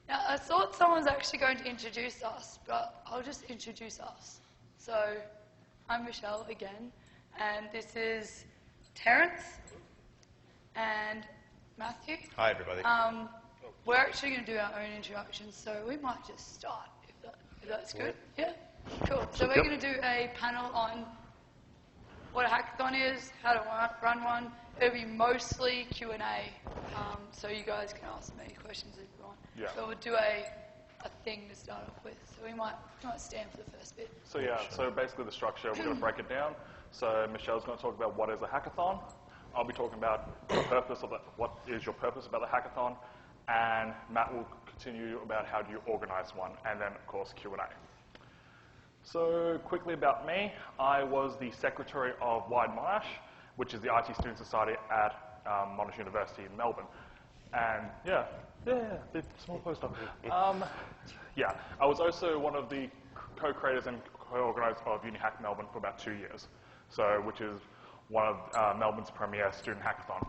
Now, I thought someone was actually going to introduce us, but I'll just introduce us. So, I'm Michelle again, and this is Terence and Matthew. Hi, everybody. We're actually going to do our own introductions, so we might just start, if that's good. Yeah? Cool. So we're going to do a panel on what a hackathon is, how to run one. It'll be mostly Q&A, so you guys can ask me questions if you want. Yeah. So we'll do a thing to start off with. So we might stand for the first bit. So yeah, so basically the structure, we're going to break it down. So Michelle's going to talk about what is a hackathon. I'll be talking about the purpose of it, what is your purpose about the hackathon, and Matt will continue about how do you organize one, and then of course Q&A. So quickly about me, I was the secretary of Wide Monash, which is the IT Student Society at Monash University in Melbourne. And yeah, the small poster. Yeah, I was also one of the co-creators and co-organisers of UniHack Melbourne for about 2 years, so which is one of Melbourne's premier student hackathon.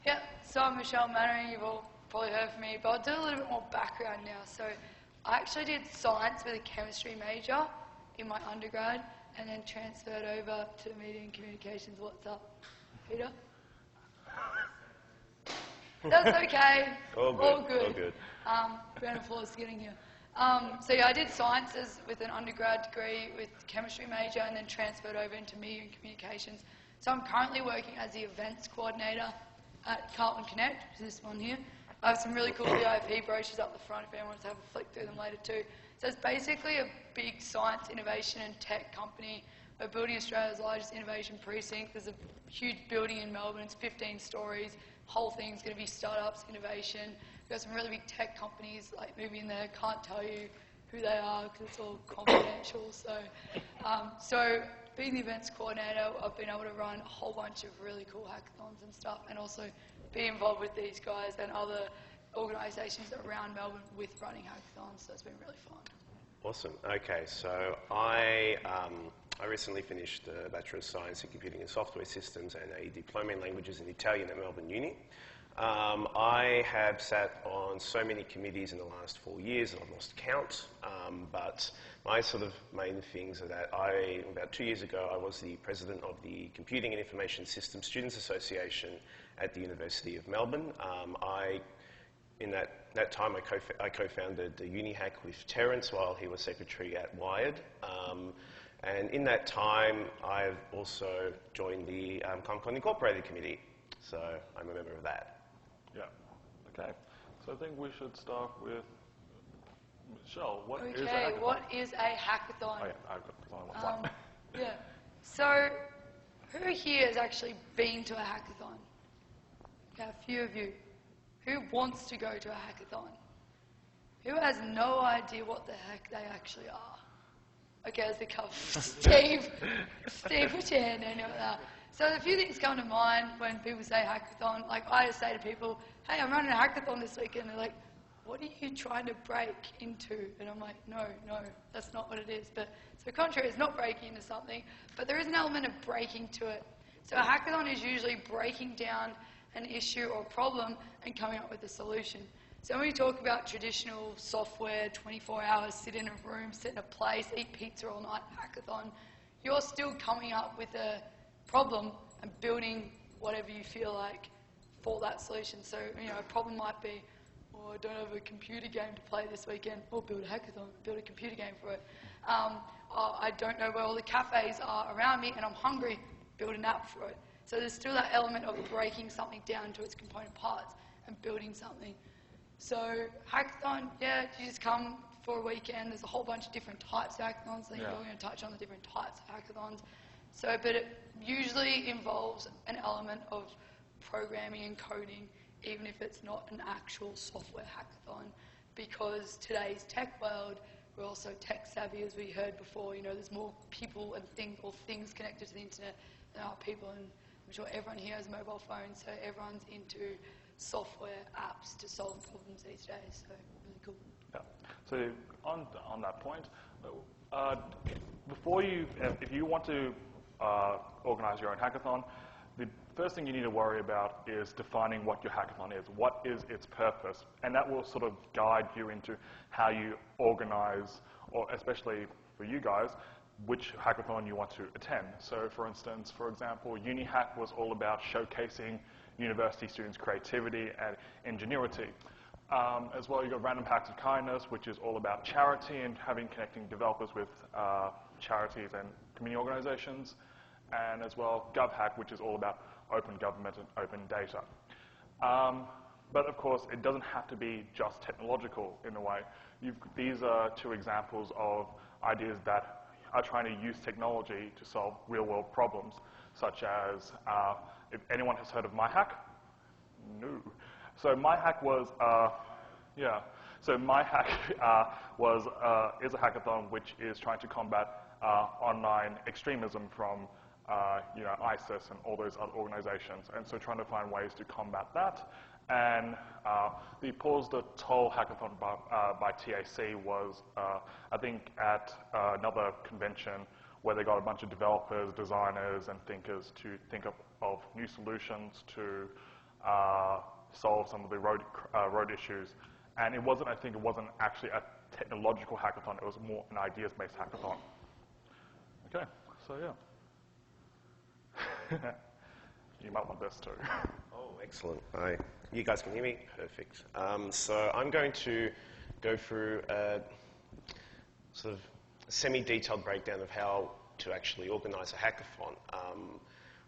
Yeah, so I'm Michelle Mannering, you've all probably heard from me, but I'll do a little bit more background now. So I actually did science with a chemistry major in my undergrad, and then transferred over to media and communications. What's up, Peter? That's okay. All good. All good. All good. Round of applause for getting here. So yeah, I did sciences with an undergrad degree with chemistry major, and then transferred over into media and communications. So I'm currently working as the events coordinator at Carlton Connect, which is this one here. I have some really cool VIP brochures up the front if anyone wants to have a flick through them later too. So it's basically a big science, innovation and tech company. We're building Australia's largest innovation precinct. There's a huge building in Melbourne. It's 15 stories. Whole thing's going to be startups, innovation. We've got some really big tech companies like moving in there. Can't tell you who they are because it's all confidential. So being the events coordinator, I've been able to run a whole bunch of really cool hackathons and stuff, and also be involved with these guys and other organisations around Melbourne with running hackathons, so it's been really fun. Awesome. Okay, so I recently finished a Bachelor of Science in Computing and Software Systems and a Diploma in Languages and Italian at Melbourne Uni. I have sat on so many committees in the last 4 years that I've lost count, but my sort of main things are that about 2 years ago, I was the president of the Computing and Information Systems Students Association at the University of Melbourne. In that time, I co-founded the UniHack with Terence while he was secretary at Wired. And in that time, I've also joined the CompCon Incorporated Committee. So I'm a member of that. Yeah, okay. So I think we should start with Michelle. What is a hackathon? What is a hackathon? Oh yeah, I've got the one. Yeah. So who here has actually been to a hackathon? Okay, a few of you. Who wants to go to a hackathon? Who has no idea what the heck they actually are? Okay, there's a couple. Steve, put your hand in. So a few things come to mind when people say hackathon. Like I just say to people, hey, I'm running a hackathon this weekend. They're like, what are you trying to break into? And I'm like, no, that's not what it is. But so contrary, it's not breaking into something, but there is an element of breaking to it. So a hackathon is usually breaking down an issue or problem and coming up with a solution. So when we talk about traditional software, 24 hours, sit in a room, sit in a place, eat pizza all night, hackathon, you're still coming up with a problem and building whatever you feel like for that solution. So, a problem might be, I don't have a computer game to play this weekend. Build a hackathon, build a computer game for it. I don't know where all the cafes are around me and I'm hungry, build an app for it. So there's still that element of breaking something down to its component parts and building something. So hackathon, you just come for a weekend. There's a whole bunch of different types of hackathons. I think we're going to touch on the different types of hackathons. So, but it usually involves an element of programming and coding, even if it's not an actual software hackathon, because today's tech world, we're also tech savvy, as we heard before. There's more people and things connected to the internet than are people, and I'm sure everyone here has a mobile phone, so everyone's into software apps to solve problems these days, so really cool. Yeah. So on that point, if you want to organize your own hackathon, the first thing you need to worry about is defining what your hackathon is. What is its purpose? And that will sort of guide you into how you organize, or especially for you guys, which hackathon you want to attend. So for instance, for example, UniHack was all about showcasing university students' creativity and ingenuity. As well, you've got Random Acts of Kindness, which is all about charity and connecting developers with charities and community organizations. And as well, GovHack, which is all about open government and open data. But of course, it doesn't have to be just technological in a way. These are two examples of ideas that are trying to use technology to solve real-world problems, such as, if anyone has heard of MyHack? No. So MyHack was, is a hackathon which is trying to combat online extremism from ISIS and all those other organizations, and so trying to find ways to combat that. And the Pause the Toll hackathon by TAC was, I think, at another convention where they got a bunch of developers, designers, and thinkers to think of new solutions to solve some of the road issues. And it wasn't actually a technological hackathon, it was more an ideas-based hackathon. Okay, so yeah. You might want this too. Oh, excellent. You guys can hear me? Perfect. So I'm going to go through a sort of semi-detailed breakdown of how to actually organize a hackathon.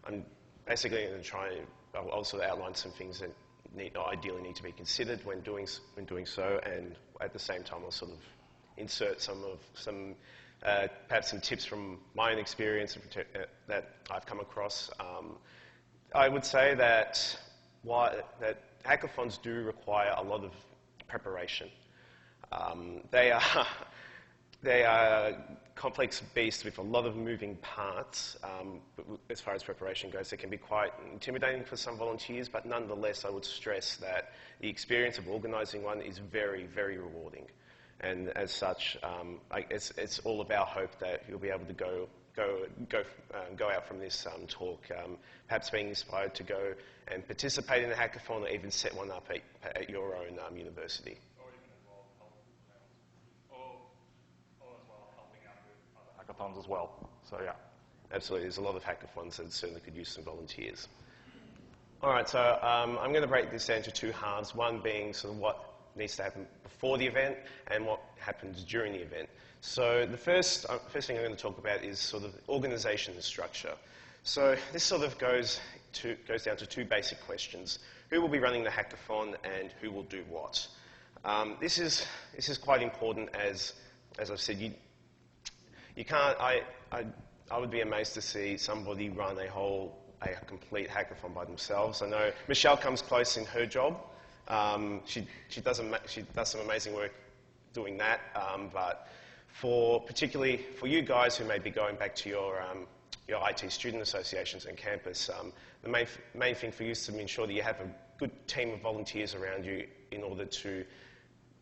I'm basically going to I'll also outline some things that ideally need to be considered when doing so, and at the same time I'll sort of insert perhaps some tips from my own experience that I've come across. I would say that hackathons do require a lot of preparation. They are complex beasts with a lot of moving parts. But as far as preparation goes, they can be quite intimidating for some volunteers, but nonetheless, I would stress that the experience of organising one is very, very rewarding. And as such, it's all of our hope that you'll be able to go out from this talk, perhaps being inspired to go and participate in a hackathon, or even set one up at your own university. Or even as well helping out with other hackathons as well. So yeah. Absolutely, there's a lot of hackathons that certainly could use some volunteers. All right, so I'm going to break this down into two halves. One being sort of what needs to happen before the event and what happens during the event. So the first thing I'm going to talk about is sort of organisation and structure. So this sort of goes down to two basic questions: who will be running the hackathon and who will do what? This is quite important, as I've said. You can't. I would be amazed to see somebody run a complete hackathon by themselves. I know Michelle comes close in her job. She does some amazing work doing that, but particularly for you guys who may be going back to your IT student associations and campus, the main thing for you is to ensure that you have a good team of volunteers around you in order to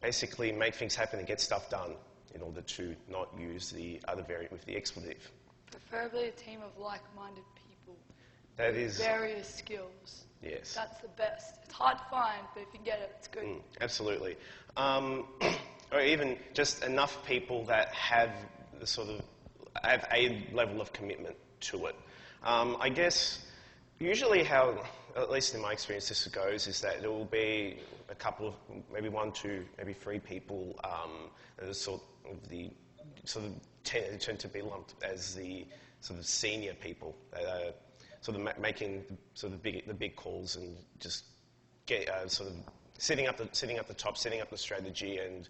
basically make things happen and get stuff done, in order to not use the other variant with the expletive. Preferably a team of like-minded people. That is various skills. Yes. That's the best. It's hard to find, but if you get it, it's good. Absolutely. Or even just enough people that have have a level of commitment to it. I guess usually how, at least in my experience, this goes is that there will be a couple of, maybe one, two, maybe three people that are tend to be lumped as the sort of senior people that are sort of making sort of the big calls and just get sort of setting up the top, setting up the strategy, and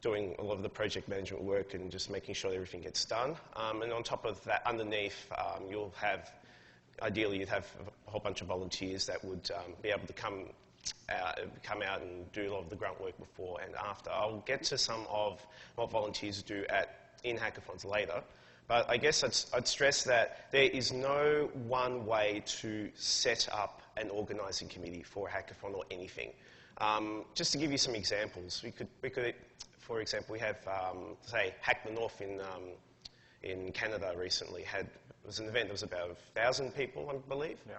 doing a lot of the project management work and just making sure that everything gets done. And on top of that, underneath, ideally you'd have a whole bunch of volunteers that would be able to come out and do a lot of the grunt work before and after. I'll get to some of what volunteers do in hackathons later. But I guess I'd stress that there is no one way to set up an organising committee for a hackathon or anything. Just to give you some examples, we could, for example, we have, say, Hack the North in Canada recently had it was an event that was about 1,000 people, I believe. Yeah.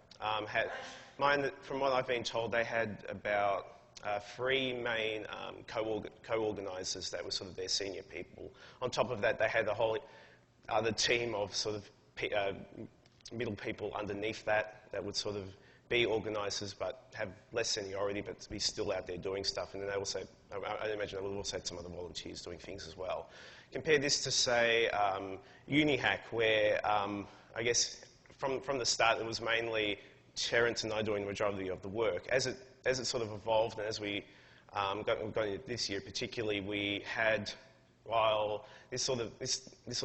From what I've been told, they had about 3 main co-organisers that were sort of their senior people. On top of that, they had a whole other team of sort of middle people underneath that would sort of be organisers but have less seniority but be still out there doing stuff. And then they also, I imagine they would have also had some other volunteers doing things as well. Compare this to, say, UniHack, where I guess from the start it was mainly Terence and I doing the majority of the work. As it sort of evolved, and as we got into this year particularly, we had, while this sort of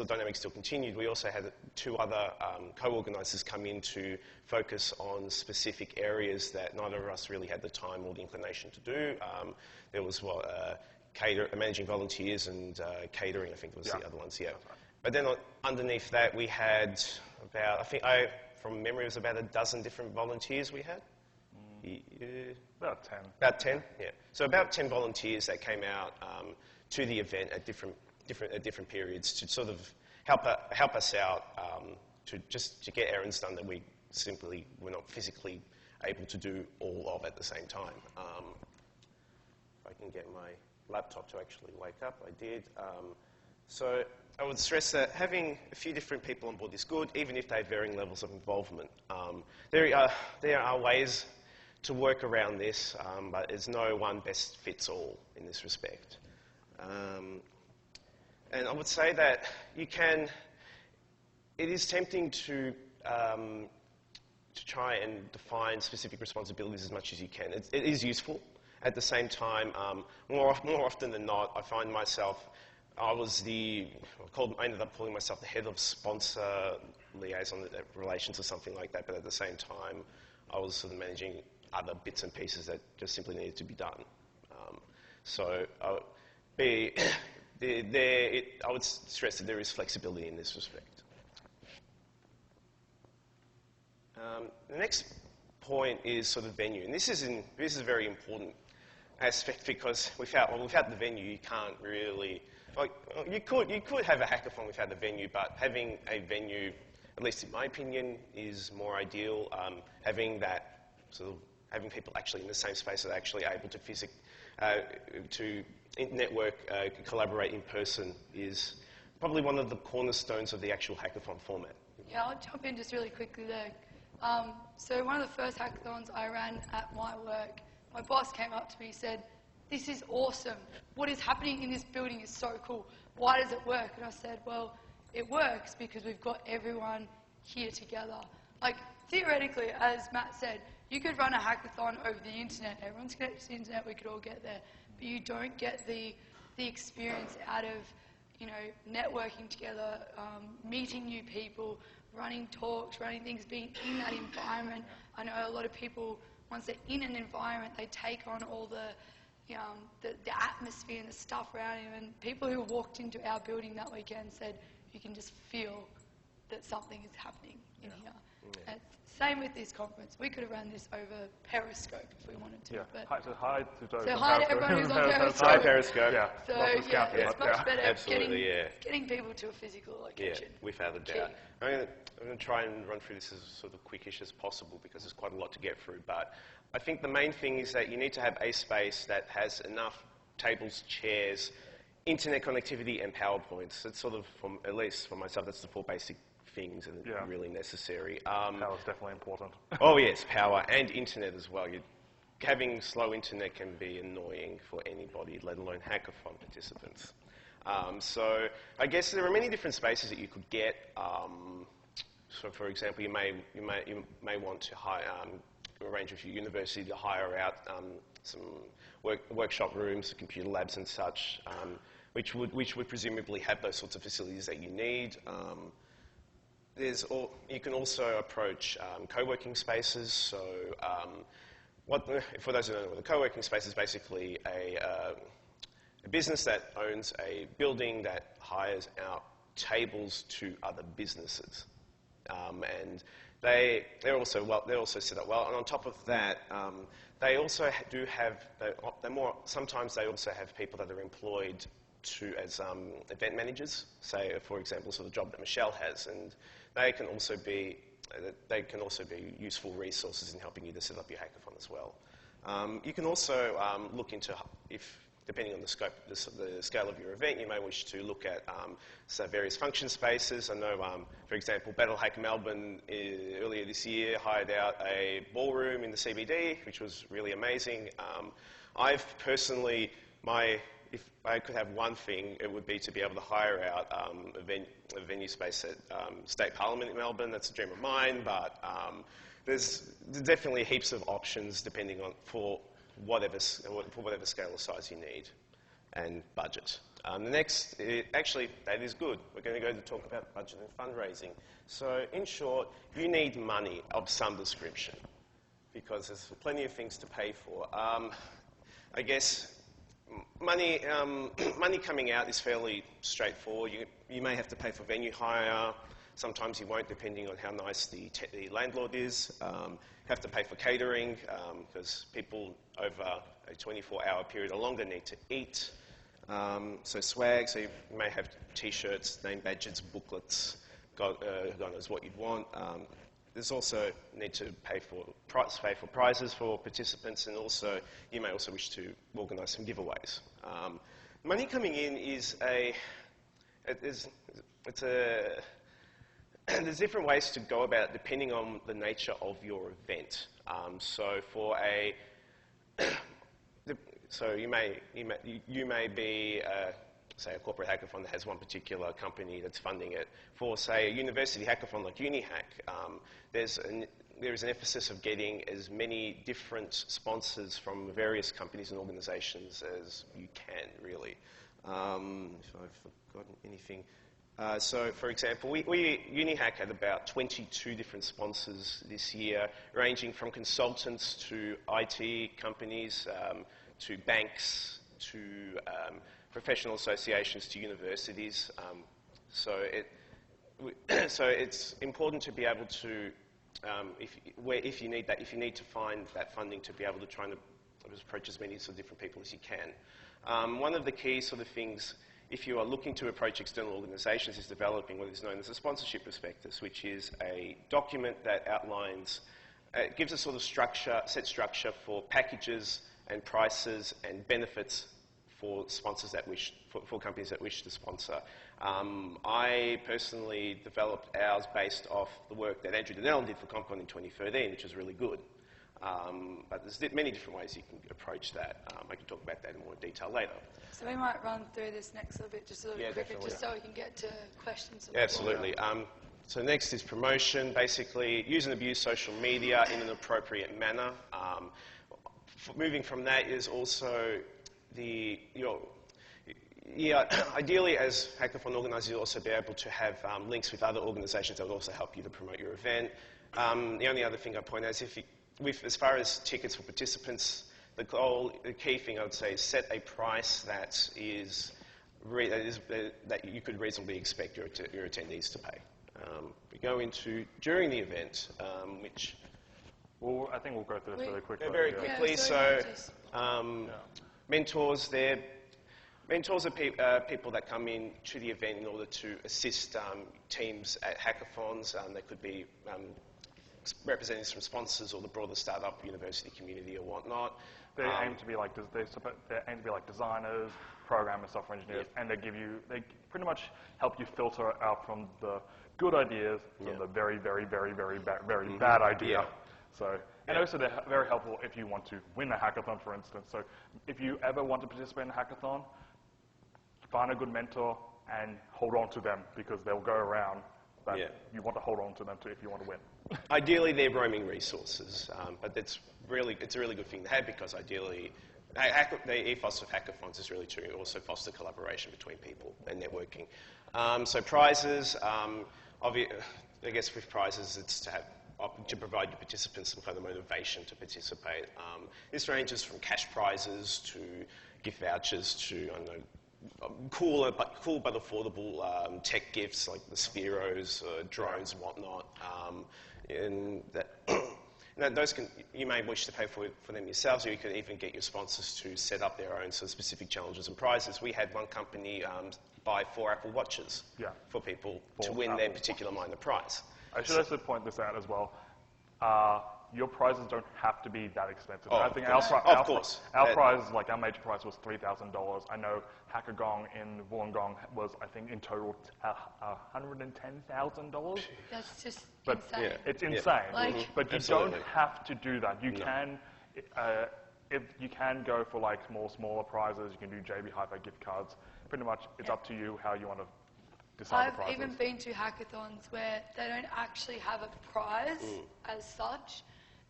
dynamic still continued, we also had 2 other co-organisers come in to focus on specific areas that neither of us really had the time or the inclination to do. There was managing volunteers and catering, I think was the other ones, yeah. But then underneath that we had about, from memory, it was about a dozen different volunteers we had. About 10. About 10, yeah. So about 10 volunteers that came out to the event at different periods to sort of help us out to get errands done that we simply were not physically able to do all of at the same time. If I can get my laptop to actually wake up, I did. So I would stress that having a few different people on board is good, even if they have varying levels of involvement. There are ways to work around this, but there's no one best fits all in this respect. And I would say that it is tempting to try and define specific responsibilities as much as you can. It is useful. At the same time, more often than not, I find myself, I ended up calling myself the head of sponsor liaison relations or something like that, but at the same time, I was sort of managing other bits and pieces that just simply needed to be done. I would stress that there is flexibility in this respect. The next point is sort of venue, and this is a very important aspect because without the venue, you can't really. You could have a hackathon without a venue, but having a venue, at least in my opinion, is more ideal. Having people actually in the same space that are actually able to network, collaborate in person is probably one of the cornerstones of the actual hackathon format. Yeah, I'll jump in just really quickly there. So one of the first hackathons I ran at my work, my boss came up to me and said, "This is awesome. What is happening in this building is so cool. Why does it work?" And I said, well, it works because we've got everyone here together. Like, theoretically, as Matt said, you could run a hackathon over the internet. Everyone's connected to the internet, we could all get there. But you don't get the experience out of, networking together, meeting new people, running talks, running things, being in that environment. I know a lot of people, once they're in an environment, they take on all the atmosphere and the stuff around him. And people who walked into our building that weekend said, you can just feel that something is happening in here. Yeah. Same with this conference. We could have run this over Periscope if we wanted to. Yeah. But Hi to those so on hi to Periscope. everyone who's on Periscope. Hi, Periscope. Yeah. So Not discounted, it's but much better Absolutely, getting people to a physical location. Yeah, without a doubt. I'm going to try and run through this as sort of quickish as possible because there's quite a lot to get through. But I think the main thing is that you need to have a space that has enough tables, chairs, internet connectivity, and PowerPoints. It's sort of, at least for myself, that's the 4 basic things that are really necessary. Power is definitely important. Oh yes, power and internet as well. Having slow internet can be annoying for anybody, let alone hackathon participants. So I guess there are many different spaces that you could get. So for example, you may want to arrange with your university to hire out some workshop rooms, computer labs and such, which would presumably have those sorts of facilities that you need. You can also approach co-working spaces. So for those who don't know what a co-working space is, basically a business that owns a building that hires out tables to other businesses. And they're also set up well. And on top of that, they also do have, sometimes they also have people that are employed as event managers, say, for example, sort of job that Michelle has. And they can also be useful resources in helping you to set up your hackathon as well. You can also look into, depending on the scope, the scale of your event, you may wish to look at various function spaces. I know, for example, Battle Hack Melbourne earlier this year hired out a ballroom in the CBD, which was really amazing. I've personally, if I could have one thing, it would be to be able to hire out a venue space at State Parliament in Melbourne. That's a dream of mine, but there's definitely heaps of options depending on for whatever scale or size you need and budget. The next, actually, that is good. We're going to go to talk about budget and fundraising. So, in short, you need money of some description because there's plenty of things to pay for. I guess money coming out is fairly straightforward. You may have to pay for venue hire. Sometimes you won't, depending on how nice the landlord is. You have to pay for catering because people over a 24-hour period or longer need to eat. So swag, so you may have T-shirts, name badges, booklets, God knows what you'd want. There's also need to pay for prizes for participants, and also you may also wish to organise some giveaways. Money coming in there's different ways to go about it depending on the nature of your event. So you may be say a corporate hackathon that has one particular company that's funding it. For say a university hackathon like UniHack, there is an emphasis of getting as many different sponsors from various companies and organisations as you can, really. If I've forgotten anything. So, for example, UniHack had about 22 different sponsors this year, ranging from consultants to IT companies, to banks, to professional associations, to universities. So it's important to be able to, if you need to find that funding, to be able to try and approach as many sort of different people as you can. One of the key sort of things, if you are looking to approach external organisations, is developing what is known as a sponsorship prospectus, which is a document that outlines, gives a sort of set structure for packages and prices and benefits for sponsors for companies that wish to sponsor. I personally developed ours based off the work that Andrew Donnell did for CompCon in 2013, which was really good. But there's many different ways you can approach that. I can talk about that in more detail later. So we might run through this next little bit, just a little quicker, just so we can get to questions. Yeah, absolutely. So next is promotion. Basically, use and abuse social media in an appropriate manner. Moving from that is also ideally, as hackathon organisers, you'll also be able to have links with other organisations that will also help you to promote your event. The only other thing I'd point out is as far as tickets for participants, the key thing I would say is set a price that you could reasonably expect your attendees to pay. We go into during the event, which... Well, I think we'll go through this really quickly. Very quickly. Mentors, mentors are people that come in to the event in order to assist teams at hackathons. They could be representatives from sponsors or the broader startup university community or whatnot. They aim to be like designers, programmers, software engineers, and they pretty much help you filter out from the good ideas from the very, very, very, very, very bad idea. So, and also they're very helpful if you want to win a hackathon, for instance. So if you ever want to participate in a hackathon, find a good mentor and hold on to them, because they'll go around. But you want to hold on to them too if you want to win. Ideally, they're roaming resources, but it's a really good thing to have, because ideally, the ethos of hackathons is really to also foster collaboration between people and networking. So prizes, I guess with prizes, it's to provide your participants some kind of motivation to participate. This ranges from cash prizes to gift vouchers to, I don't know, cool but affordable tech gifts like the Spheros, drones and whatnot. You may wish to pay for them yourselves, or you could even get your sponsors to set up their own sort of specific challenges and prizes. We had one company buy 4 Apple Watches for people to win their particular minor prize. I should also point this out as well. Your prizes don't have to be that expensive. Oh, I think of course. our prize, like our major prize, was $3,000. I know Hackathon in Wollongong was, I think, in total $110,000. That's just But insane. it's insane. Like- But you Absolutely. don't have to do that. You can, if you can go for like smaller prizes. You can do JB Hi-Fi gift cards. Pretty much, it's up to you how you want to decide the I've prizes. even been to hackathons where they don't actually have a prize as such,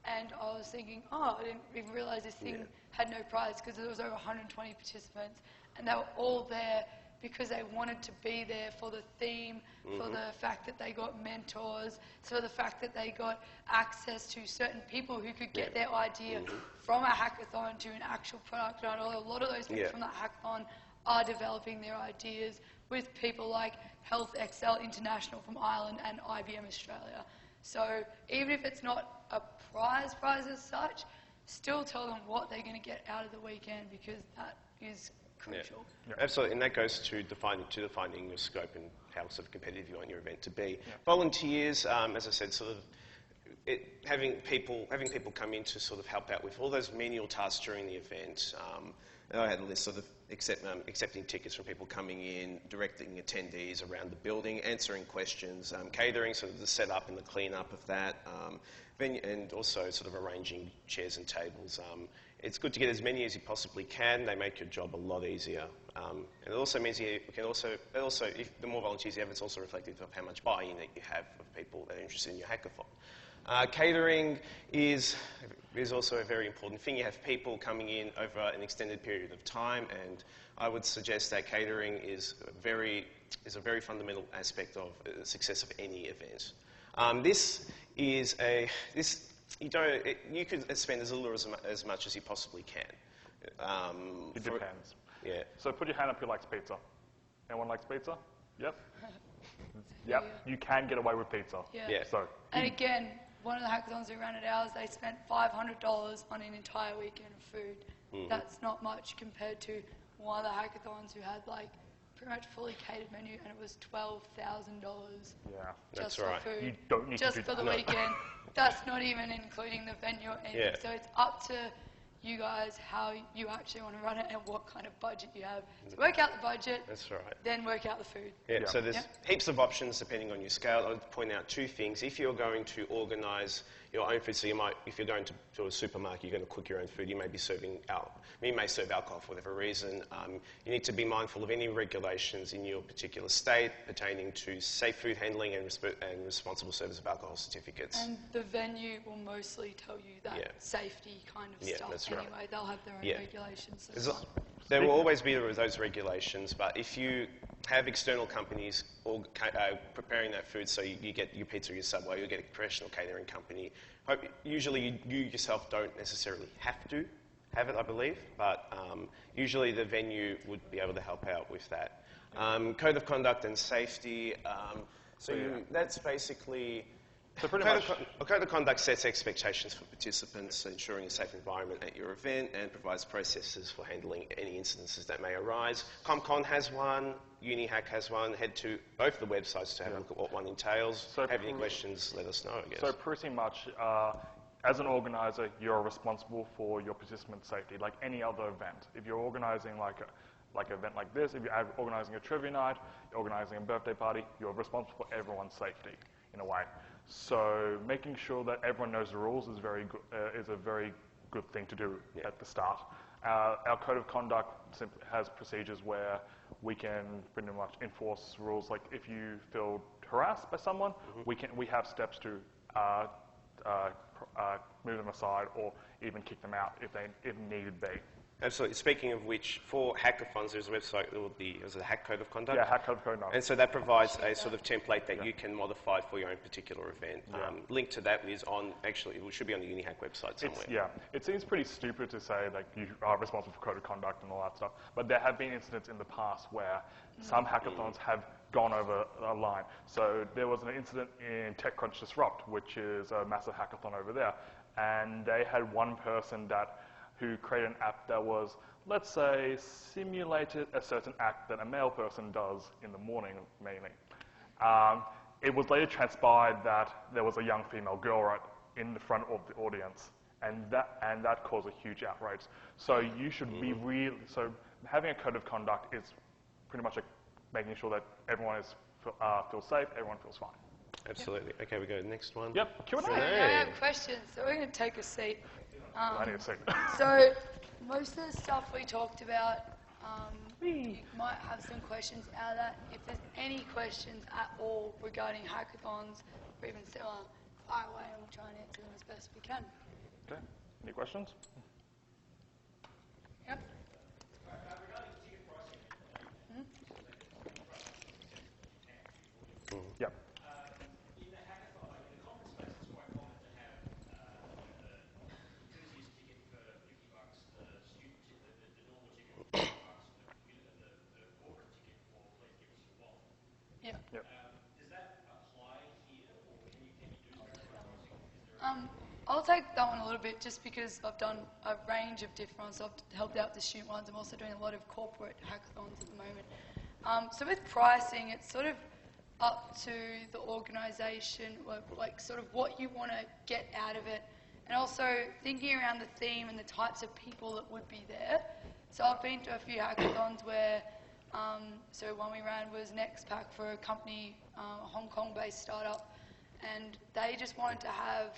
and I was thinking, oh, I didn't even realize this thing had no prize because there was over 120 participants, and they were all there because they wanted to be there for the theme, for the fact that they got mentors, for the fact that they got access to certain people who could get their idea from a hackathon to an actual product. And I know a lot of those people from that hackathon are developing their ideas with people like Health Excel International from Ireland and IBM Australia. So even if it's not a prize as such, still tell them what they're going to get out of the weekend, because that is crucial. Yeah. Absolutely, and that goes to defining your scope and how sort of competitive you want your event to be. Volunteers, as I said, sort of having people come in to sort of help out with all those menial tasks during the event. I had a list of accepting tickets from people coming in, directing attendees around the building, answering questions, catering, sort of the setup and the clean-up of that, and also sort of arranging chairs and tables. It's good to get as many as you possibly can. They make your job a lot easier. And it also means if the more volunteers you have, it's also reflective of how much buy-in that you have of people that are interested in your hackathon. Catering is also a very important thing. You have people coming in over an extended period of time, and I would suggest that catering is a very fundamental aspect of the success of any event. You could spend as little or as much as you possibly can. It depends. Yeah. So put your hand up who likes pizza. Anyone likes pizza? Yep. Yep. You can get away with pizza. Yeah. So. And again, one of the hackathons we ran at ours, they spent $500 on an entire weekend of food. That's not much compared to one of the hackathons who had like pretty much fully catered menu, and it was $12,000 just for food. You don't need just to do for the weekend. That's not even including the venue or anything. So it's up to you guys how you actually want to run it and what kind of budget you have. So work out the budget, That's right. then work out the food. So there's heaps of options depending on your scale. I would point out two things. If you're going to organise your own food, so if you're going to a supermarket, you're going to cook your own food, you may serve alcohol for whatever reason. You need to be mindful of any regulations in your particular state pertaining to safe food handling and responsible service of alcohol certificates. And the venue will mostly tell you that safety kind of stuff that's anyway. right. They'll have their own regulations. So there will always be those regulations, but if you have external companies preparing that food, so you get your pizza or your Subway, you get a professional catering company. Usually you yourself don't necessarily have to have it, I believe, but usually the venue would be able to help out with that. Code of conduct and safety. That's basically... So pretty much... A code of conduct sets expectations for participants, ensuring a safe environment at your event, and provides processes for handling any incidences that may arise. CompCon has one, UniHack has one. Head to both the websites to have a look at what one entails. So have any questions, let us know, I guess. So pretty much, as an organizer, you're responsible for your participants' safety, like any other event. If you're organizing like an event like this, if you're organizing a trivia night, you're organizing a birthday party, you're responsible for everyone's safety, in a way. So making sure that everyone knows the rules is a very good thing to do at the start. Our code of conduct simply has procedures where we can pretty much enforce rules. Like if you feel harassed by someone, we have steps to move them aside or even kick them out if needed be. Absolutely. Speaking of which, for hackathons, there's a website, there's a hack code of conduct. Yeah, hack code of conduct. And so that provides a sort of template that you can modify for your own particular event. Link to that is it should be on the UniHack website somewhere. It seems pretty stupid to say like you are responsible for code of conduct and all that stuff, but there have been incidents in the past where some hackathons have gone over a line. So there was an incident in TechCrunch Disrupt, which is a massive hackathon over there, and they had one person who created an app that was, let's say, simulated a certain act that a male person does in the morning, mainly. It was later transpired that there was a young female girl right in the front of the audience, and that caused a huge outrage. So you should be so having a code of conduct is pretty much making sure that everyone feels safe, everyone feels fine. Absolutely. Yep. Okay, we go to the next one. Yep, Q&A. So I have questions, so we're going to take a seat. I need a seat. So most of the stuff we talked about, you might have some questions out of that. If there's any questions at all regarding hackathons or even similar, fire away and we'll try and answer them as best we can. Okay, any questions? Yep. Yep. In the hackathon, like in the conference space, it's quite common to have the enthusiast ticket for $50, the student ticket, the normal ticket for $50, and the corporate ticket for please give us your wallet. Yep. Yep. Does that apply here, or can you do transfer pricing? Is there I'll take that one a little bit just because I've done a range of different ones. I've helped out the student ones. I'm also doing a lot of corporate hackathons at the moment. So with pricing, it's sort of up to the organisation, like sort of what you want to get out of it, and also thinking around the theme and the types of people that would be there. So I've been to a few hackathons where, so one we ran was NextPack for a company, a Hong Kong-based startup, and they just wanted to have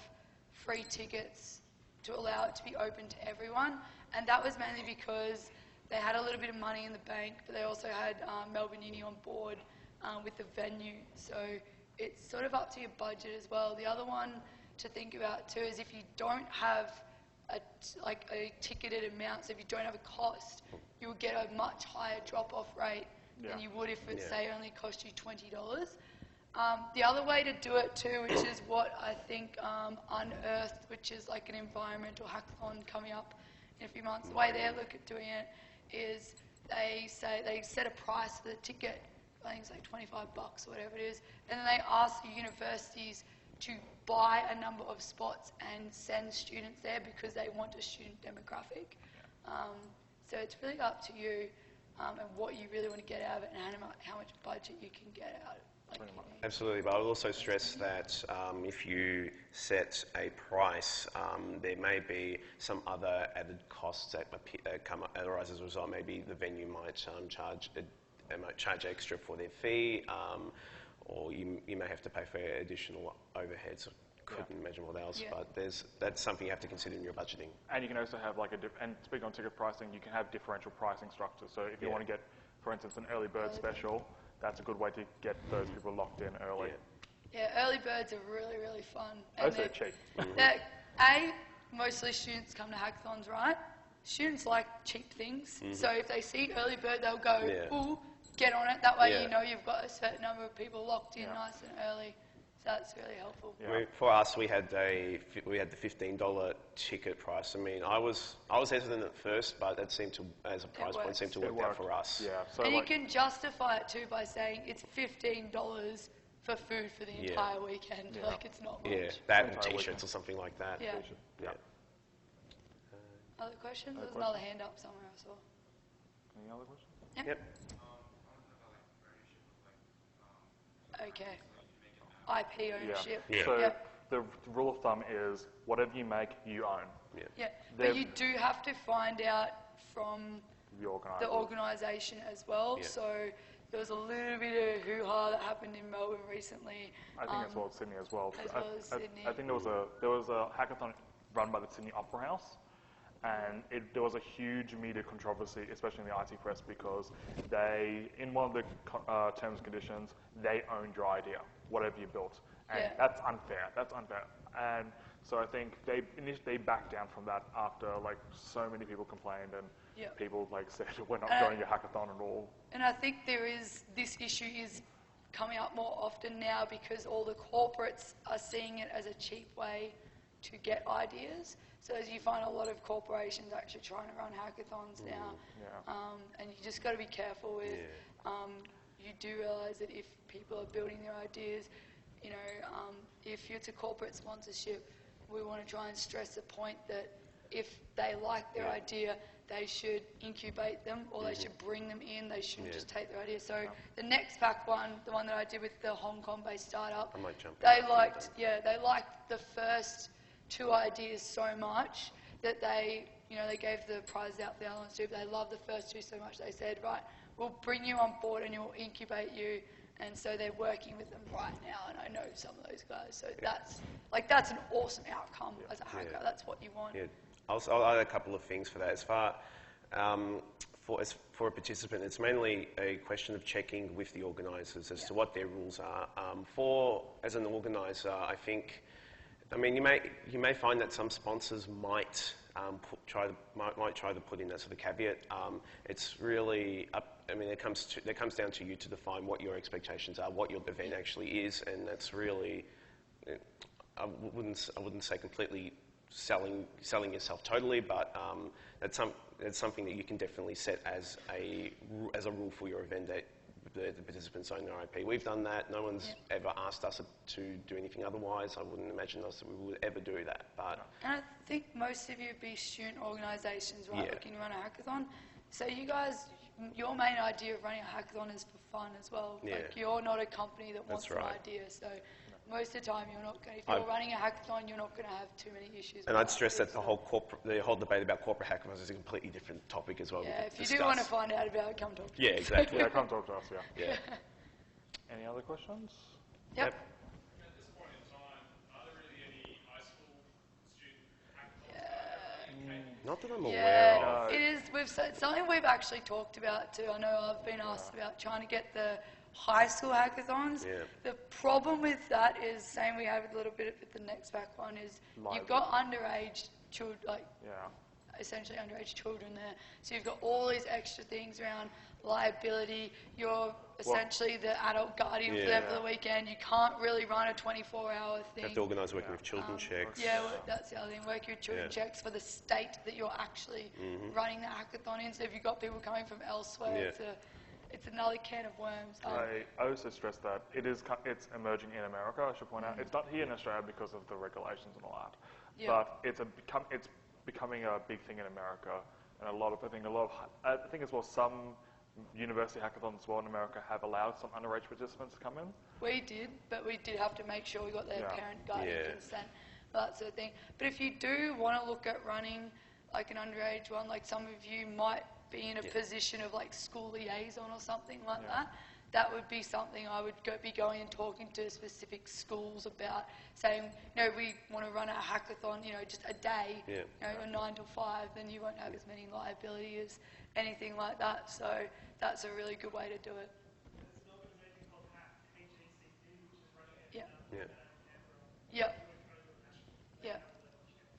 free tickets to allow it to be open to everyone, and that was mainly because they had a little bit of money in the bank, but they also had Melbourne Uni on board with the venue, so it's sort of up to your budget as well. The other one to think about too is if you don't have a ticketed amount, so if you don't have a cost, you will get a much higher drop-off rate than you would if it, say, only cost you $20. The other way to do it too, which is what I think Unearthed, which is like an environmental hackathon coming up in a few months, the way they look at doing it is they set a price for the ticket. I think it's like $25 or whatever it is, and then they ask the universities to buy a number of spots and send students there because they want a student demographic. So it's really up to you and what you really want to get out of it and how much budget you can get out of it. Absolutely, but I will also stress that if you set a price, there may be some other added costs that arise as a result. Maybe the venue might charge extra for their fee, or you may have to pay for additional overheads. Couldn't imagine what else, but that's something you have to consider in your budgeting. And you can also have and speaking on ticket pricing, you can have differential pricing structures. So if you want to get, for instance, an early bird special, that's a good way to get those people locked in early. Yeah, early birds are really, really fun. And they're cheap. Mostly students come to hackathons, right? Students like cheap things. So if they see early bird, they'll go, ooh, get on it. That way you know you've got a certain number of people locked in nice and early. So that's really helpful. I mean, for us, we had the $15 ticket price. I mean, I was hesitant at first, but that seemed to, as a price point, seemed to work out for us. Yeah. So and you can justify it too by saying it's $15 for food for the entire weekend. Like it's not much. Yeah, that and T-shirts or something like that. Yeah. Other questions? There's another hand up somewhere I saw. Any other questions? Yep. Okay. IP ownership. Yeah. So the rule of thumb is whatever you make, you own. Yeah. But you do have to find out from The the organisation as well. So there was a little bit of hoo-ha that happened in Melbourne recently. I think as well as Sydney as well. As well as Sydney. I think there was a hackathon run by the Sydney Opera House, and there was a huge media controversy, especially in the IT press, because in one of the terms and conditions, they owned your idea, whatever you built. And that's unfair. That's unfair. And so I think they backed down from that after so many people complained and people said, we're not going to hackathon at all. And I think this issue is coming up more often now because all the corporates are seeing it as a cheap way to get ideas. So as you find a lot of corporations actually trying to run hackathons now, and you just got to be careful with. You do realise that if people are building their ideas, if it's a corporate sponsorship, we want to try and stress the point that if they like their idea, they should incubate them, or they should bring them in. They shouldn't just take their ideas. So the next pack one, the one that I did with the Hong Kong-based startup, I might jump in they after liked, they liked the first 2 ideas so much that they gave the prizes out for the other ones too. But they loved the first 2 so much, they said, right, we'll bring you on board and we'll incubate you. And so they're working with them right now, and I know some of those guys. So that's an awesome outcome as a hacker. That's what you want. Yeah. I'll add a couple of things for that. As far for a participant, it's mainly a question of checking with the organisers as to what their rules are. As an organiser, I mean, you may find that some sponsors might try to put in that sort of caveat. It's really up. I mean, it comes down to you to define what your expectations are, what your event actually is, and that's really. I wouldn't say completely selling yourself totally, but that's something that you can definitely set as a rule for your event, that the participants own their IP. We've done that. No one's ever asked us to do anything otherwise. I wouldn't imagine us that we would ever do that. But and I think most of you would be student organisations, right? Looking to run a hackathon. So you guys, your main idea of running a hackathon is for fun as well. Yeah. Like, you're not a company that wants an idea. So most of the time, you're not going. If you're running a hackathon, you're not going to have too many issues. And I'd stress that the whole debate about corporate hackathons is a completely different topic as well. Yeah, if you do want to find out about it, come talk to us. Yeah, exactly. Yeah, come talk to us. Yeah. Yeah. Any other questions? Yep. At this point in time, are there really any high school student hackathons? Not that I'm aware Yeah, of. it is. It's something we've actually talked about too. I know I've been asked about trying to get the high school hackathons. Yeah. The problem with that is, same we have a little bit with the next back one, is you've got underage children, essentially underage children there. So you've got all these extra things around liability. You're essentially the adult guardian for them for the weekend. You can't really run a 24-hour thing. You have to organise working with children checks. Yeah, well, that's the other thing. Working with children checks for the state that you're actually running the hackathon in. So if you've got people coming from elsewhere, it's another can of worms. I also stress that it's emerging in America, I should point out. It's not here in Australia because of the regulations and all that. But it's becoming a big thing in America. And I think as well some university hackathons as well in America have allowed some underage participants to come in. We did, but we did have to make sure we got their parent guardian consent, that sort of thing. But if you do want to look at running like an underage one, like some of you might be in a position of like school liaison or something like that, that would be something I would be going and talking to specific schools about, saying, we want to run a hackathon, just a day, a 9 to 5, then you won't have as many liability as anything like that. So that's a really good way to do it. Yeah.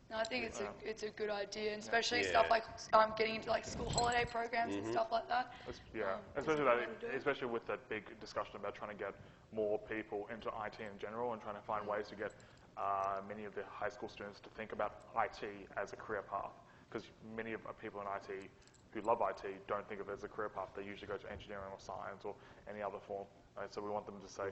No, I think it's a good idea, and especially stuff like getting into like school holiday programs and stuff like that. Especially with that big discussion about trying to get more people into IT in general and trying to find ways to get many of the high school students to think about IT as a career path. Because many of people in IT who love IT don't think of it as a career path. They usually go to engineering or science or any other form. Right? So we want them to say,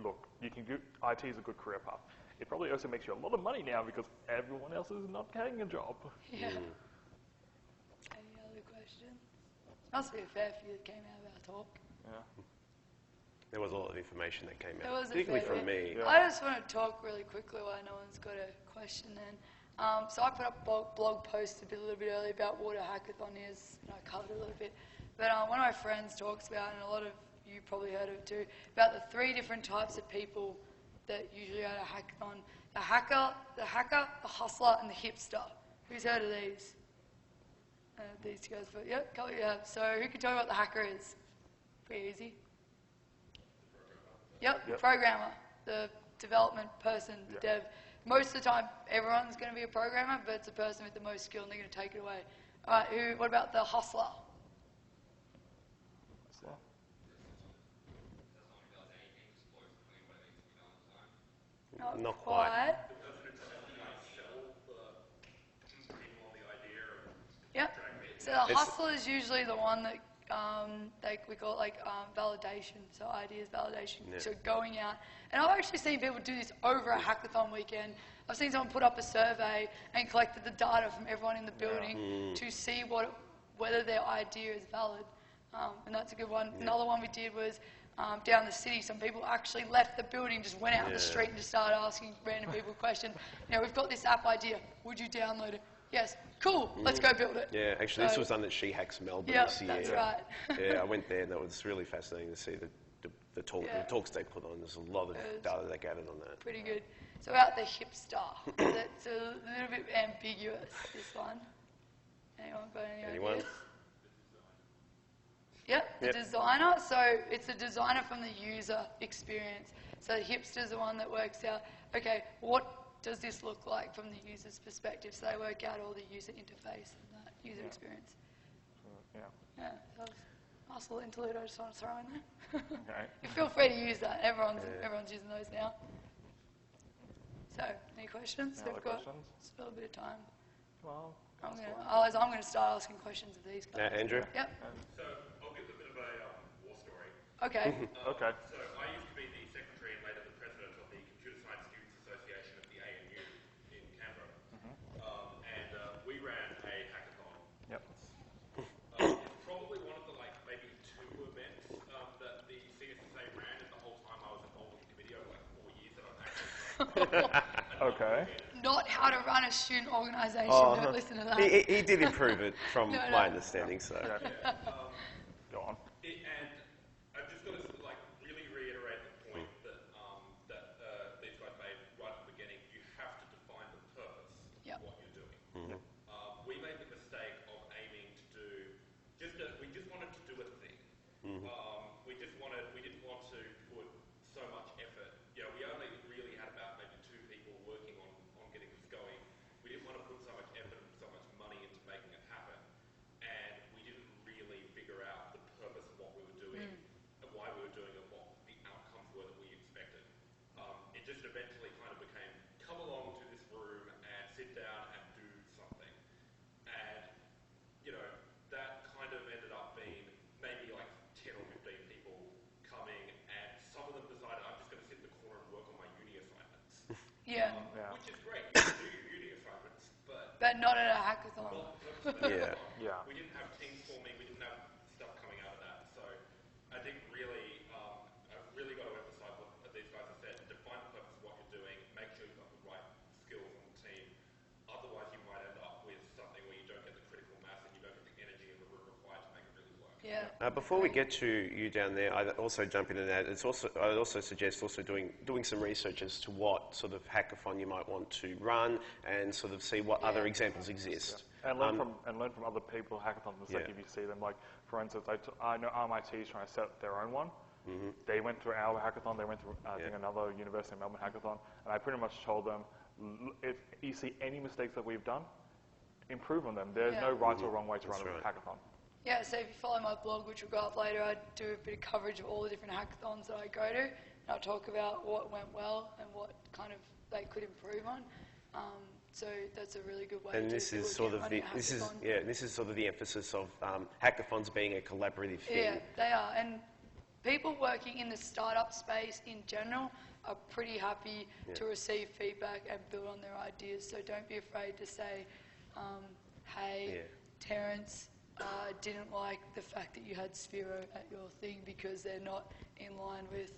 look, you can do IT is a good career path. It probably also makes you a lot of money now because everyone else is not getting a job. Yeah. Any other questions? Must be a fair few that came out of our talk. Yeah. There was a lot of information that came There out, was particularly from me. I just want to talk really quickly while no one's got a question then. So I put up a blog post a little bit earlier about what a hackathon is, and I covered it a little bit. But one of my friends talks about, and a lot of you probably heard of it too, about the 3 different types of people that usually are at a hackathon: the hacker, the hustler, and the hipster. Who's heard of these? These guys, but couple you have. So who can tell me what the hacker is? Pretty easy. Yep, programmer, the development person, the dev. Most of the time, everyone's going to be a programmer, but it's the person with the most skill, and they're going to take it away. All right, what about the hustler? Not quite. Yep. So the hustler is usually the one that we call it validation, so ideas validation. So going out, and I've actually seen people do this over a hackathon weekend. I've seen someone put up a survey and collected the data from everyone in the building to see whether their idea is valid, and that's a good one. Another one we did was down the city. Some people actually left the building, just went out in the street and just started asking random people questions. We've got this app idea. Would you download it? Yes. Cool. Let's go build it. Yeah, actually, this was done at She Hacks Melbourne this year. That's right. Yeah, I went there, and that was really fascinating to see the talks they put on. There's a lot of data they gathered on that. Pretty good. So about the hipster, that's a little bit ambiguous, this one. Anyone got any ideas? Yep, the designer. So it's a designer from the user experience. So the hipster's the one that works out, okay, what does this look like from the user's perspective? So they work out all the user interface and that user experience. Yeah, that was a nice little interlude I just want to throw in there. Okay. You feel free to use that. Everyone's using those now. So, any questions? Any other questions? Still a bit of time. Well, I'm going to start asking questions of these guys. Andrew? Yep. So I'll give a bit of a war story. Okay. Okay. So I used to be the secretary and later the president of the Computer Science Students Association at the ANU in Canberra. And we ran a hackathon. Yep. It's probably one of the maybe 2 events that the CSSA ran in the whole time I was involved with the committee over 4 years that I've actually Okay. Not how to run a student organisation. Don't listen to that. He did improve it from my understanding, so. Go on. And I've just got to really reiterate the point that these guys made right at the beginning. You have to define the purpose of what you're doing. We made the mistake of aiming to do we just wanted to do a thing. We didn't want to put so much effort. We only really had about maybe 2 people working on getting this going. We didn't want to put so much effort and so much money into making it happen. And we didn't really figure out the purpose of what we were doing and why we were doing it, what the outcomes were that we expected. It just eventually kind of became, come along to this room and sit down and do something. And, that kind of ended up being maybe 10 or 15 people coming, and some of them decided, I'm just going to sit in the corner and work on my uni assignments. Which is great. You can do your uni assignments, but not at a hackathon. We didn't have teams forming, we didn't have stuff coming out of that. So I think really, I've really got to emphasize what these guys have said. Define the purpose of what you're doing, make sure you've got the right skills on the team. Otherwise you might end up with something where you don't get the critical mass and you don't get the energy in the room required to make it really work. Before we get to you down there, I'd also jump in and add, I'd also suggest doing some research as to what sort of hackathon you might want to run and sort of see what other examples exist. And learn from other people hackathons. If you see them, for instance, I know RMIT is trying to set up their own one. They went through our hackathon. They went through I think another University of Melbourne hackathon, and I pretty much told them, if you see any mistakes that we've done, improve on them. There's no right or wrong way to run a hackathon. Yeah, so if you follow my blog, which will go up later, I do a bit of coverage of all the different hackathons that I go to, and I talk about what went well and what kind of they could improve on. So that's a really good way. And this is sort of the emphasis of hackathons being a collaborative thing. Yeah, they are, and people working in the startup space in general are pretty happy to receive feedback and build on their ideas. So don't be afraid to say, hey, Terence, didn't like the fact that you had Sphero at your thing because they're not in line with...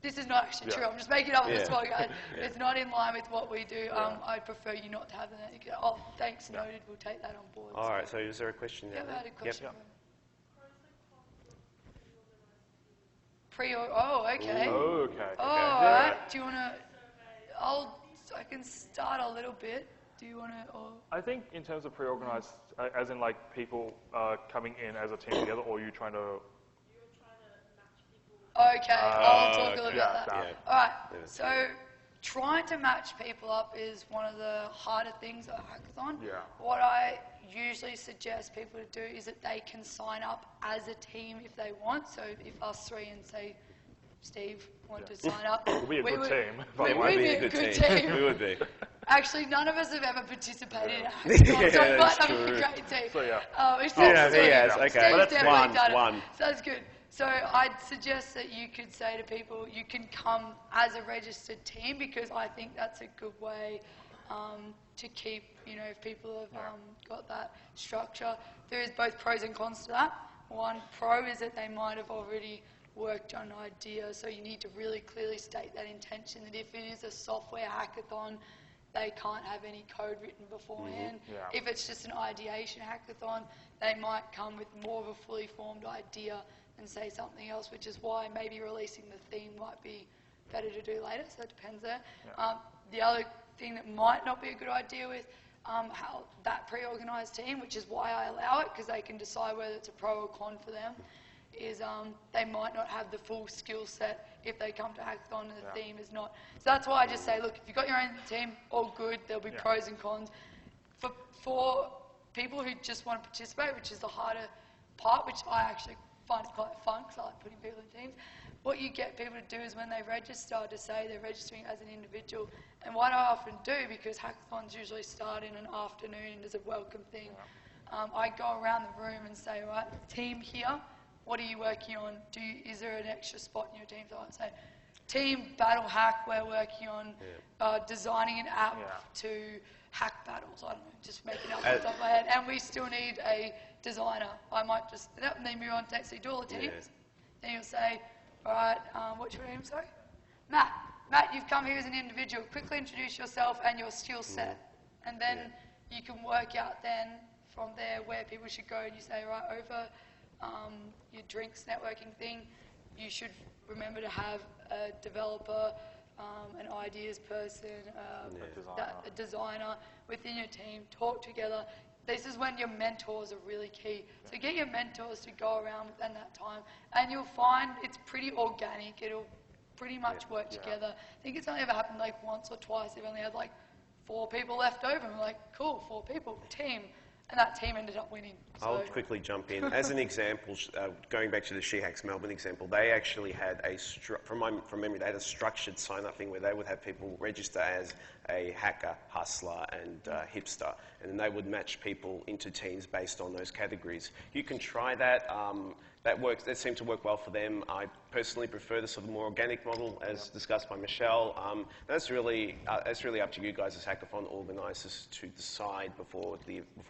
This is not actually true. I'm just making it up on the spot, guys. It's not in line with what we do. I'd prefer you not to have that. You go, oh, thanks, noted. We'll take that on board. All right, so is there a question there? Yeah, I had a question. Yep. Oh, okay. Okay. All right. Do you want to... I can start a little bit. Do you want to... I think in terms of pre-organized, as in people coming in as a team together, or you trying to... Okay, I'll talk a little bit about that. Yeah. All right, so trying to match people up is one of the harder things at a hackathon. What I usually suggest people to do is that they can sign up as a team if they want. So if us 3 and say Steve want to sign up, We'd be a good team. We would be a good team. We would be. Actually, none of us have ever participated in a hackathon, so we might not be a great team. So yeah. Steve's he has. Okay, Steve's definitely done it. one. So that's good. So I'd suggest that you could say to people, you can come as a registered team, because I think that's a good way to keep, if people have got that structure. There is both pros and cons to that. One pro is that they might have already worked on an idea, so you need to really clearly state that intention, that if it is a software hackathon, they can't have any code written beforehand. If it's just an ideation hackathon, they might come with more of a fully formed idea and say something else, which is why maybe releasing the theme might be better to do later, so it depends there. The other thing that might not be a good idea with how that pre-organised team, which is why I allow it, because they can decide whether it's a pro or con for them, is they might not have the full skill set if they come to hackathon and the theme is not. So that's why I just say, look, if you've got your own team, all good, there'll be pros and cons. For people who just want to participate, which is the harder part, which I actually find it quite fun, because I like putting people in teams, what you get people to do is when they register, to say they're registering as an individual. And what I often do, because hackathons usually start in an afternoon as a welcome thing, I go around the room and say, right, team here, what are you working on? Is there an extra spot in your team? So I say, team battle hack, we're working on designing an app to hack battles. I don't know, just making up off the top of my head. And we still need a designer. I might just, and then move on to next. So you do all the teams. Then you'll say, all right, what's your name, sorry? Matt. Matt, you've come here as an individual. Quickly introduce yourself and your skill set. And then you can work out then from there where people should go, and you say, right, over your drinks networking thing, you should remember to have a developer, an ideas person, a designer within your team. Talk together. This is when your mentors are really key. So get your mentors to go around within that time, and you'll find it's pretty organic. It'll pretty much work together. I think it's only ever happened like once or twice. They've only had like 4 people left over, and we're like, cool, 4 people, team. And that team ended up winning. So. I'll quickly jump in. As an example, going back to the She Hacks Melbourne example, they actually had from memory, they had a structured sign-up thing where they would have people register as a hacker, hustler, and hipster, and then they would match people into teams based on those categories. You can try that. That seemed to work well for them. I personally prefer the sort of more organic model, as discussed by Michelle. That's really up to you guys as hackathon organisers to decide before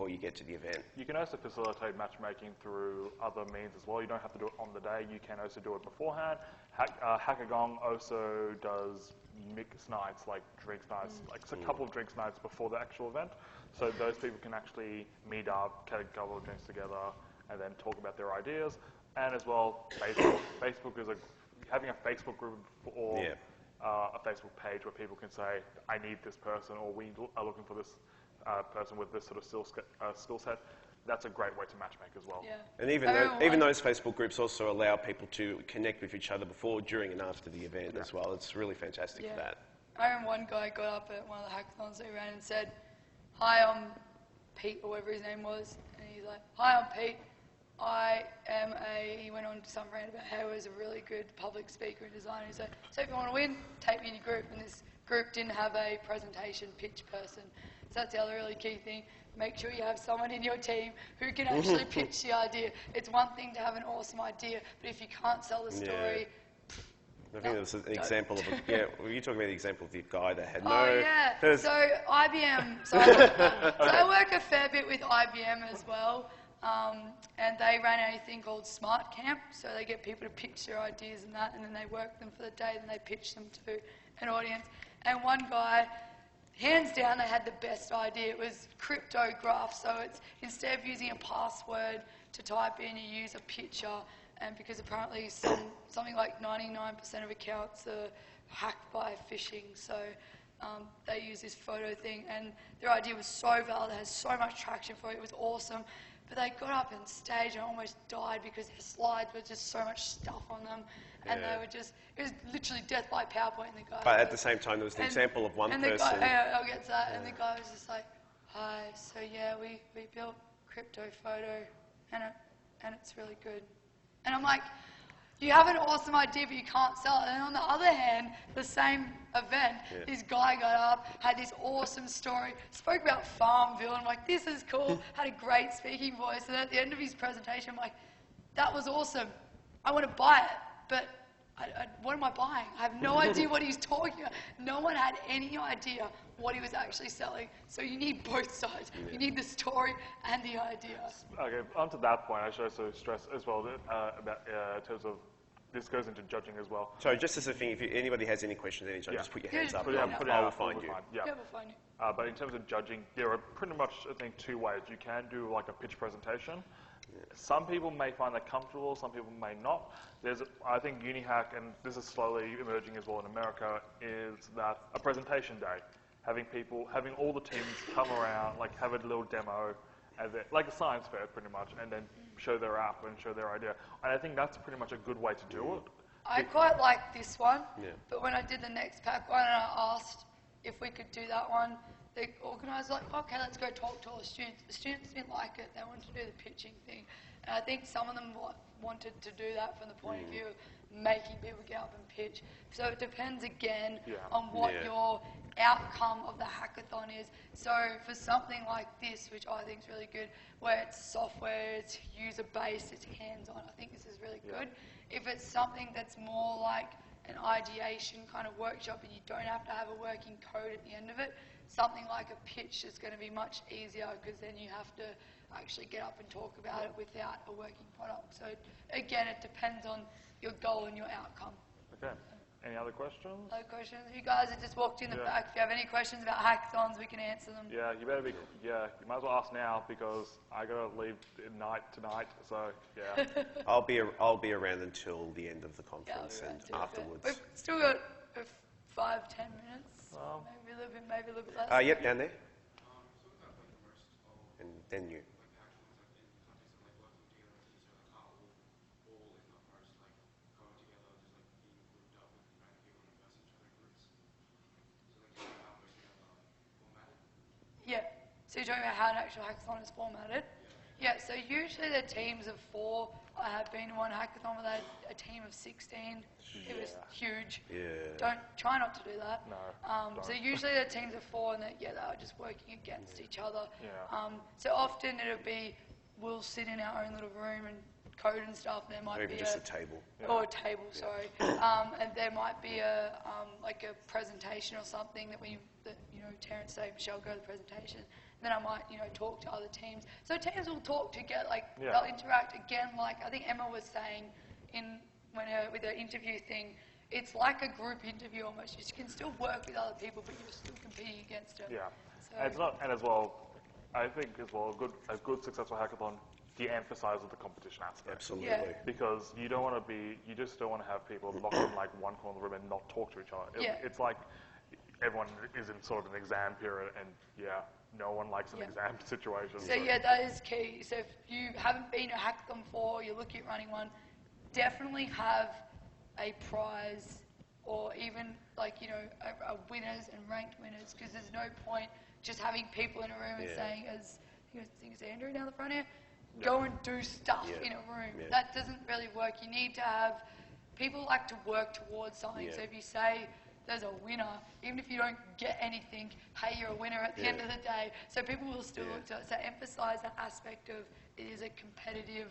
you get to the event. You can also facilitate matchmaking through other means as well. You don't have to do it on the day. You can also do it beforehand. Hackathon also does mix nights, like drinks nights, like a couple of drinks nights before the actual event. So those people can actually meet up, get a couple of drinks together, and then talk about their ideas. And as well, Facebook is having a Facebook group or a Facebook page where people can say, I need this person, or we are looking for this person with this sort of skill set. That's a great way to matchmake as well. Yeah. And even those Facebook groups also allow people to connect with each other before, during, and after the event as well. It's really fantastic for that. I remember one guy got up at one of the hackathons that we ran and said, hi, I'm Pete, or whatever his name was. And he's like, hi, I'm Pete. He went on to some rant about how he was a really good public speaker and designer. He said, so if you want to win, take me in your group. And this group didn't have a presentation pitch person. So that's the other really key thing. Make sure you have someone in your team who can actually pitch the idea. It's one thing to have an awesome idea, but if you can't sell the story... I think there was an example of were you talking about the example of the guy that had So IBM, so I work a fair bit with IBM as well. And they ran anything called Smart Camp, so they get people to pitch their ideas and that, and then they work them for the day, then they pitch them to an audience. And one guy, hands down, they had the best idea. It was cryptograph, so it's instead of using a password to type in, you use a picture, and because apparently something like 99% of accounts are hacked by phishing, so they use this photo thing, and their idea was so valid, they had so much traction for it, it was awesome. But they got up on stage and almost died because their slides were just so much stuff on them. And they were just, it was literally death by PowerPoint. And the guy but at the same time, there was an example of one person. I'll get to that. And the guy was just like, hi, so we built crypto photo and it's really good. And I'm like, You have an awesome idea, but you can't sell it. And on the other hand, the same event, this guy got up, had this awesome story, spoke about Farmville, and I'm like, this is cool, had a great speaking voice. And at the end of his presentation, I'm like, that was awesome. I want to buy it, but what am I buying? I have no idea what he's talking about. No one had any idea what he was actually selling. So you need both sides. You need the story and the idea. Okay, onto that point, I should also stress as well that, about in terms of this goes into judging as well. So just as a thing, if anybody has any questions at any time, just put your hands up. Put it out, I will find you. Yeah. Yeah, we'll find you. But in terms of judging, there are pretty much, I think, two ways. You can do like a pitch presentation. Some people may find that comfortable, some people may not. I think UniHack, and this is slowly emerging as well in America, is that a presentation day. Having all the teams come around, like have a little demo, like a science fair pretty much, and then show their app and show their idea. And I think that's pretty much a good way to do it. I quite like this one, but when I did the next pack one and I asked if we could do that one, the organizer was like, okay, let's go talk to all the students. The students didn't like it. They wanted to do the pitching thing. And I think some of them wanted to do that from the point of view of making people get up and pitch. So it depends again on what your outcome of the hackathon is. So for something like this, which I think is really good, where it's software, it's user-based, it's hands-on, I think this is really good. If it's something that's more like an ideation kind of workshop and you don't have to have a working code at the end of it, something like a pitch is going to be much easier because then you have to actually get up and talk about it without a working product. So again, it depends on your goal and your outcome. Okay. Any other questions? Other questions? You guys have just walked in the back. If you have any questions about hackathons, we can answer them. Yeah, you better be. Yeah, you might as well ask now because I gotta leave at night tonight. So yeah. I'll be around until the end of the conference and afterwards. We've still got 5-10 minutes. Maybe a little bit less. Yep, down there. And then you. Yeah. So you're talking about how an actual hackathon is formatted? Yeah, so usually they're teams of 4. I have been in one hackathon where they had a team of 16. It was huge. Yeah. Try not to do that. No. So usually they're teams of 4 and they are just working against each other. Yeah. So often it'll be, we'll sit in our own little room and code and stuff. There might be just a table. Or a table, sorry. And there might be like a presentation or something that Terence say, Michelle, go to the presentation. And then I might, talk to other teams. So teams will talk together, they'll interact again, like I think Emma was saying with her interview thing. It's like a group interview almost. You can still work with other people, but you're still competing against them. Yeah. So And it's not, and as well, I think as well, a good successful hackathon de-emphasizes the competition aspect. Absolutely. Yeah. Because you just don't want to have people locked in like one corner of the room and not talk to each other. It's like everyone is in sort of an exam period and no one likes an exam situation. So that is key. So if you haven't been to a hackathon before, you're looking at running one, definitely have a prize or even a winners and ranked winners, because there's no point just having people in a room and saying, I think it's Andrew down the front here, go and do stuff in a room. That doesn't really work. You need to have, people like to work towards something. So if you say there's a winner, even if you don't get anything, hey, you're a winner at the end of the day. So people will still look to it. So emphasize that aspect of it is a competitive,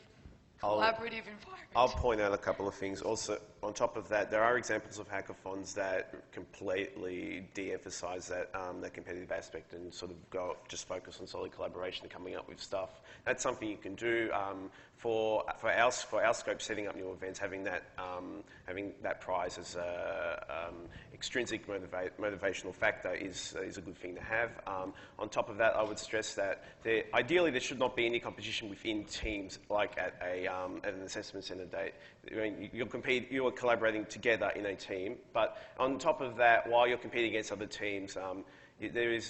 collaborative environment. I'll point out a couple of things. Also, on top of that, there are examples of hackathons that completely de-emphasize that competitive aspect and sort of just focus on solid collaboration and coming up with stuff. That's something you can do. For our scope, setting up new events, having that prize as a extrinsic motivational factor is a good thing to have. On top of that, I would stress that ideally there should not be any competition within teams, like at an assessment centre day. I mean, you are collaborating together in a team, but on top of that, while you're competing against other teams, there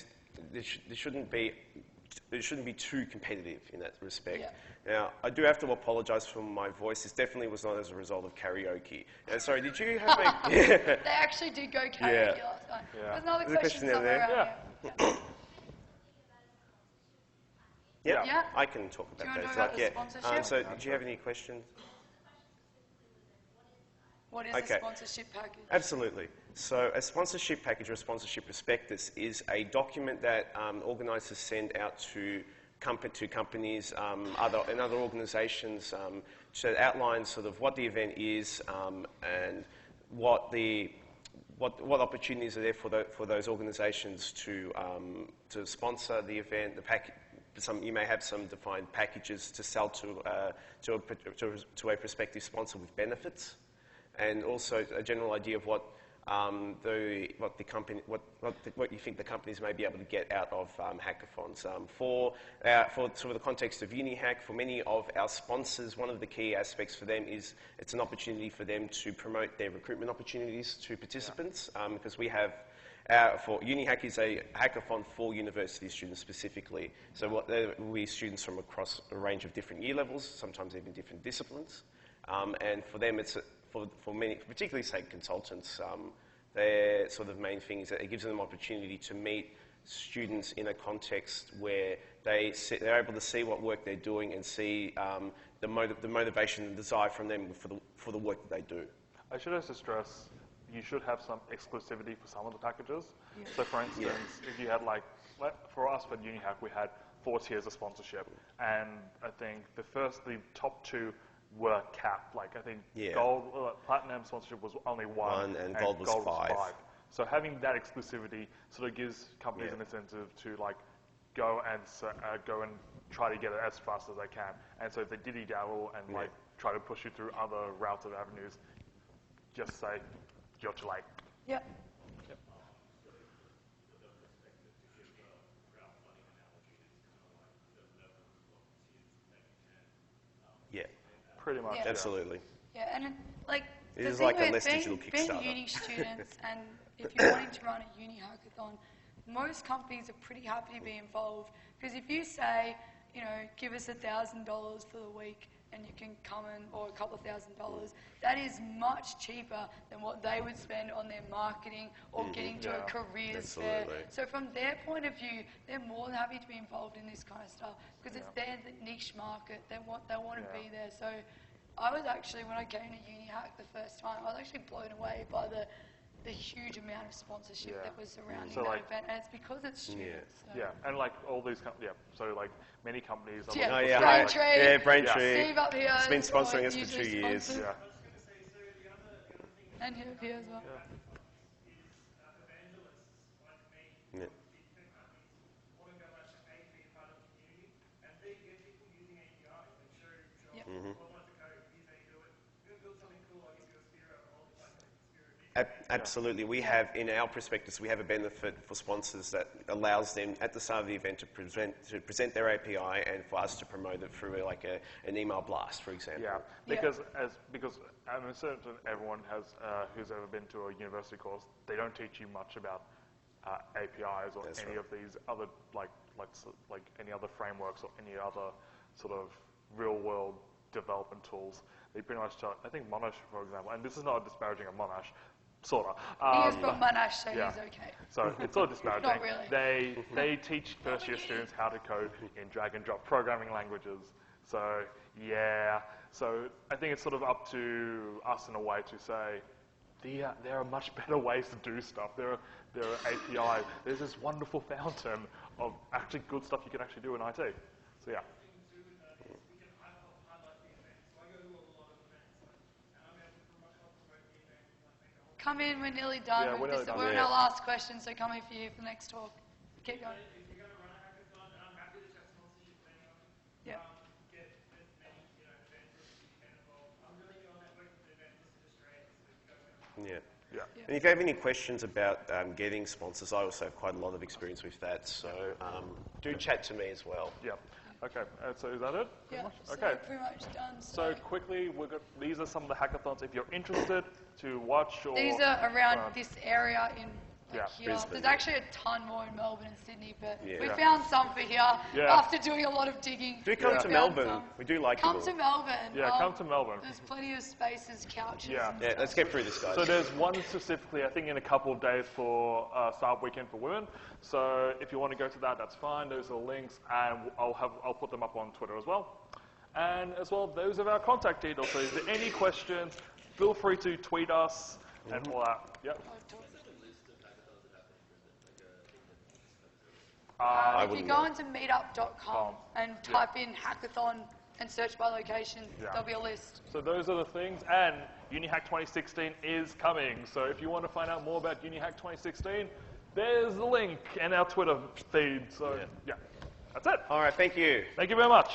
shouldn't be too competitive in that respect. Now, I do have to apologise for my voice. This definitely was not as a result of karaoke. Sorry, did you have a... They actually did go karaoke last night. There's another question somewhere around here. Yeah, I can talk about Do you want those. to talk about the sponsorship? So, did you have any questions? What is a Okay. sponsorship package? Absolutely. So a sponsorship package or a sponsorship package or a sponsorship prospectus is a document that organisers send out to companies and other organisations to outline sort of what the event is and what opportunities are there for those organisations to sponsor the event. You may have some defined packages to sell to a prospective sponsor with benefits, and also a general idea of what you think the companies may be able to get out of hackathons. For sort of the context of UniHack, for many of our sponsors, one of the key aspects for them is it's an opportunity for them to promote their recruitment opportunities to participants, because we have. For UniHack is a hackathon for university students specifically. So we students from across a range of different year levels, sometimes even different disciplines. And for them, it's for many, particularly say consultants, their sort of main thing is that it gives them an opportunity to meet students in a context where they're able to see what work they're doing and see the motivation and desire from them for the work that they do. I should also stress, you should have some exclusivity for some of the packages. Yeah. So for instance, if you had for us at UniHack, we had 4 tiers of sponsorship. And I think the top 2 were capped. I think gold, platinum sponsorship was only 1 and gold was 5. So having that exclusivity sort of gives companies an incentive to go and try to get it as fast as they can. And so if they dilly-dabble and try to push you through other routes of avenues, just say, you're too late. Yeah. Yeah. Pretty much. Yeah. Absolutely. Yeah, and it is like a less digital being Kickstarter. uni students, and if you're wanting to run a uni hackathon, most companies are pretty happy to be involved, because if you say, give us $1,000 for the week and you can come in, or a couple of $1,000, that is much cheaper than what they would spend on their marketing or getting to a careers fair. So from their point of view, they're more than happy to be involved in this kind of stuff, because it's their niche market. They want to be there. So I was actually, when I came to UniHack the first time, I was actually blown away by the huge amount of sponsorship that was surrounding that event, and it's because it's students. So. Yeah, and all these so many companies. Braintree. Braintree. Steve up here. It's been sponsoring us for 2 years. Yeah. And here as well. Yeah. Absolutely. We have, in our prospectus, we have a benefit for sponsors that allows them at the start of the event to present their API and for us to promote it through an email blast, for example. Yeah, because I'm certain everyone has who's ever been to a university course, they don't teach you much about APIs or any of these other like any other frameworks or any other sort of real world development tools. They pretty much tell, I think Monash, for example, and this is not disparaging of Monash, sort of. He is from Monash, so he's okay. So it's sort of disparaging. Not really. They teach first year students how to code in drag and drop programming languages. So so I think it's sort of up to us in a way to say, there are much better ways to do stuff. There are APIs. There's this wonderful fountain of actually good stuff you can actually do in IT. So yeah. Come in, we're nearly done. Yeah, we're nearly done. We're in our last question, so come if you're here for the next talk. Keep going. If you're going to run a hackathon, I'm happy to chat sponsorship with anyone. Yeah. Get as many vendors as you can involved. I'm really good on networking with events in Australia, so go. Yeah. And if you have any questions about getting sponsors, I also have quite a lot of experience with that, so do chat to me as well. Yeah. Okay, so is that it? Yeah, so okay. pretty much done. So quickly, these are some of the hackathons. If you're interested to watch or... These are around this area in here. Brisbane. There's actually a ton more in Melbourne and Sydney, but we Yeah. found some for here after doing a lot of digging. Do come to found Melbourne. some. We do like Come you all. to Melbourne. Yeah, come to Melbourne. There's plenty of spaces, couches. Yeah. And Yeah, let's get through this, guys. So there's one specifically, I think, in a couple of days for Startup Weekend for Women. So if you want to go to that, that's fine. Those are the links, and I'll put them up on Twitter as well. And as well, those are our contact details. So if there are any questions, feel free to tweet us and all that. Yep. If you go into meetup.com and type in hackathon and search by location, there'll be a list. So those are the things, and UniHack 2016 is coming. So if you want to find out more about UniHack 2016, there's the link and our Twitter feed. So yeah, that's it. All right, thank you. Thank you very much.